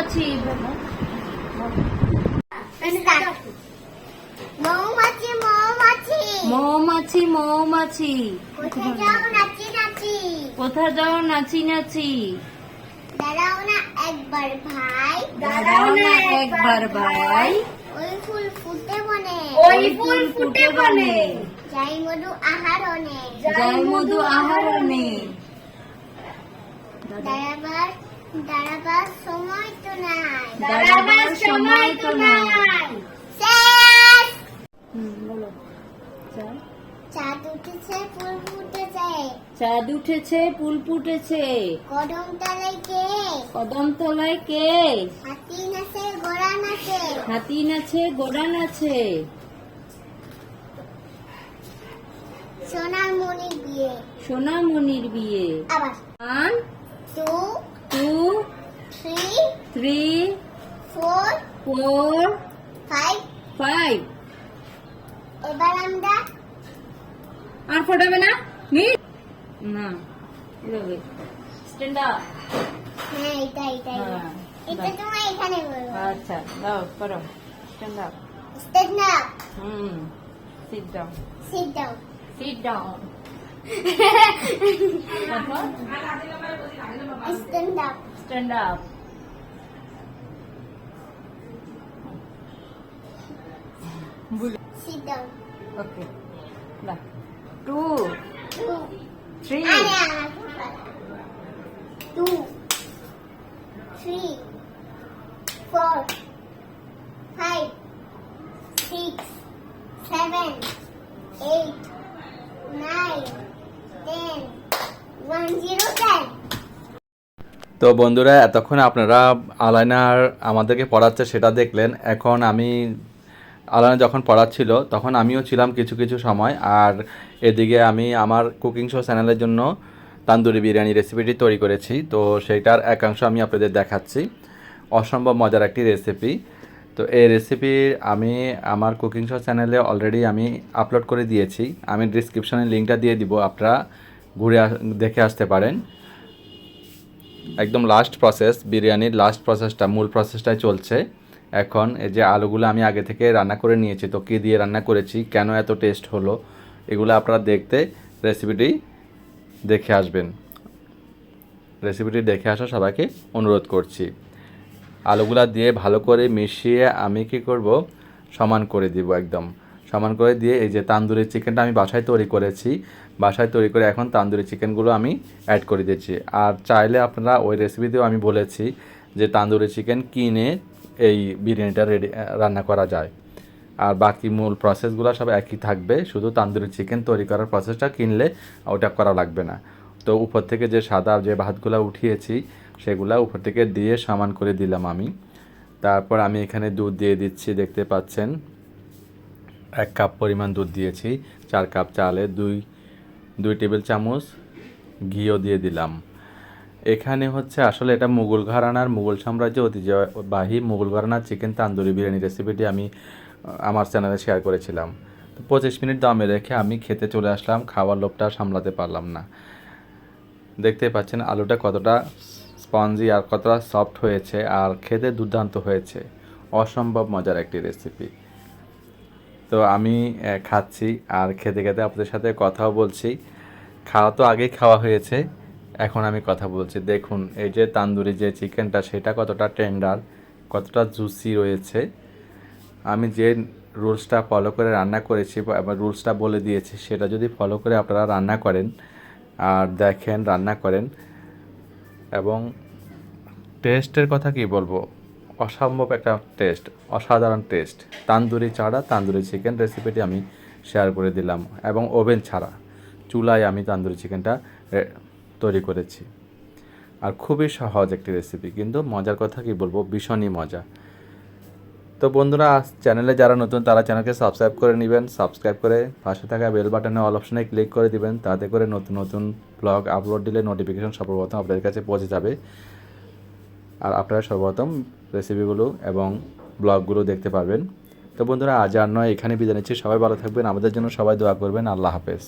মৌমাছি মৌমাছি মৌমাছি মৌমাছি মৌমাছি কোথায় যাও নাচি নাচি কোথায় যাও নাচি নাচি দাঁড়াও না একবার ভাই দাঁড়াও না একবার ভাই ওই ফুল ফুটে বনে ওই ফুল ফুটে বনে যাই মধু আহারণে যাই মধু আহরণে দাঁড়াবার দাঁড়াবার সময় তো নাই দাঁড়াবার সময় তো নাই শেষ বলো চাঁদ উঠেছে ফুল ফুটেছে চাঁদ উঠেছে ফুল ফুটেছে কদম তলায় কে কদম তলায় কে হাতি নাচে ঘোড়া নাচে হাতি নাচে ঘোড়া নাচে সোনার মণির বিয়ে সোনামণির বিয়ে আবার 1 2 2 3 3 4 4 5 5 এবার আমরা আর ফোটাবে না মিট না এভাবে স্ট্যান্ড আপ হ্যাঁ এটা এটা হ্যাঁ, এটা তোমার এখানে বলবো আচ্ছা দাও করো stand up stand up sit down sit down sit down stand up stand up sit down ওকে না 2 2 3 আরে আমার 2 3 4 5 6 7 8 9 10 1 0 10 তো বন্ধুরা এতক্ষণ আপনারা আলাইনার আমাদেরকে পড়াচ্ছে সেটা দেখলেন। এখন আমি আলাইনা যখন পড়াচ্ছিল তখন আমিও ছিলাম কিছু কিছু সময়, আর এদিকে আমি আমার কুকিং শো চ্যানেলের জন্য তান্দুরি বিরিয়ানি রেসিপিটি তৈরি করেছি। তো সেইটার একাংশ আমি আপনাদের দেখাচ্ছি। অসম্ভব মজার একটি রেসিপি। তো এই রেসিপি আমি আমার কুকিং শো চ্যানেলে অলরেডি আমি আপলোড করে দিয়েছি। আমি ডিসক্রিপশনে লিঙ্কটা দিয়ে দিব, আপনারা ঘুরে দেখে আসতে পারেন। একদম লাস্ট প্রসেস, বিরিয়ানির লাস্ট প্রসেসটা, মূল প্রসেসটাই চলছে এখন। এই যে আলুগুলো আমি আগে থেকে রান্না করে নিয়েছি, তো কী দিয়ে রান্না করেছি, কেন এত টেস্ট হলো, এগুলো আপনারা দেখতে রেসিপিটি দেখে আসবেন। রেসিপিটি দেখে আসা সবাইকে অনুরোধ করছি। আলুগুলা দিয়ে ভালো করে মিশিয়ে আমি কি করব, সমান করে দিব, একদম সমান করে দিয়ে এই যে তান্দুরি চিকেনটা আমি বাসায় তৈরি করেছি, বাসায় তৈরি করে এখন তান্দুরি চিকেনগুলো আমি অ্যাড করে দিচ্ছি। আর চাইলে আপনারা ওই রেসিপিতেও আমি বলেছি যে তান্দুরি চিকেন কিনে এই বিরিয়ানিটা রান্না করা যায়। আর বাকি মূল প্রসেসগুলো সব একই থাকবে, শুধু তান্দুরি চিকেন তৈরি করার প্রসেসটা কিনলে ওটা করা লাগবে না। তো উপর থেকে যে সাদা যে ভাতগুলো উঠিয়েছি সেগুলো উপর থেকে দিয়ে সমান করে দিলাম আমি। তারপর আমি এখানে দুধ দিয়ে দিচ্ছি, দেখতে পাচ্ছেন 1 কাপ পরিমাণ দুধ দিয়েছি। 4 কাপ চালে 2 টেবিল চামচ ঘিও দিয়ে দিলাম। এখানে হচ্ছে আসলে এটা মুঘল ঘরানার, মুঘল সাম্রাজ্য ঐতিহ্যবাহী মুঘল ঘরানার চিকেন তান্দুরি বিরিয়ানি রেসিপিটি আমি আমার চ্যানেলে শেয়ার করেছিলাম। তো 25 মিনিট দমে রেখে আমি খেতে চলে আসলাম। খাওয়ার লোভটা সামলাতে পারলাম না। দেখতে পাচ্ছেন আলুটা কতটা স্পঞ্জি আর কতটা সফট হয়েছে, আর খেতে দুর্দান্ত হয়েছে। অসম্ভব মজার একটি রেসিপি। তো আমি খাচ্ছি আর খেতে খেতে আপনাদের সাথে কথাও বলছি। খাওয়া তো আগেই খাওয়া হয়েছে, এখন আমি কথা বলছি। দেখুন এই যে তান্দুরি যে চিকেনটা সেটা কতটা টেন্ডার, কতটা জুসি রয়েছে। আমি যে রুলসটা ফলো করে রান্না করেছি বা রুলসটা বলে দিয়েছি, সেটা যদি ফলো করে আপনারা রান্না করেন আর দেখেন, রান্না করেন, এবং টেস্টের কথা কি বলবো, অসম্ভব একটা টেস্ট, অসাধারণ টেস্ট। তান্দুরি ছাড়া তান্দুরি চিকেন রেসিপিটি আমি শেয়ার করে দিলাম, এবং ওভেন ছাড়া চুলায় আমি তান্দুরি চিকেনটা তৈরি করেছি। আর খুবই সহজ একটি রেসিপি, কিন্তু মজার কথা কি বলবো, ভীষণই মজা। তো বন্ধুরা, চ্যানেলে যারা নতুন তারা চ্যানেলকে সাবস্ক্রাইব করে নেবেন। সাবস্ক্রাইব করে পাশে থাকা বেল বাটনে অল অপশনে ক্লিক করে দিবেন, তাতে করে নতুন নতুন ব্লগ আপলোড দিলে নোটিফিকেশন সর্বপ্রথম আপনাদের কাছে পৌঁছে যাবে, আর আপনারা সর্বপ্রথম রেসিপিগুলো এবং ব্লগগুলো দেখতে পারবেন। তো বন্ধুরা, আজ আর নয়, এখানে বিদায় নিচ্ছি। সবাই ভালো থাকবেন, আমাদের জন্য সবাই দোয়া করবেন। আল্লাহ হাফেজ।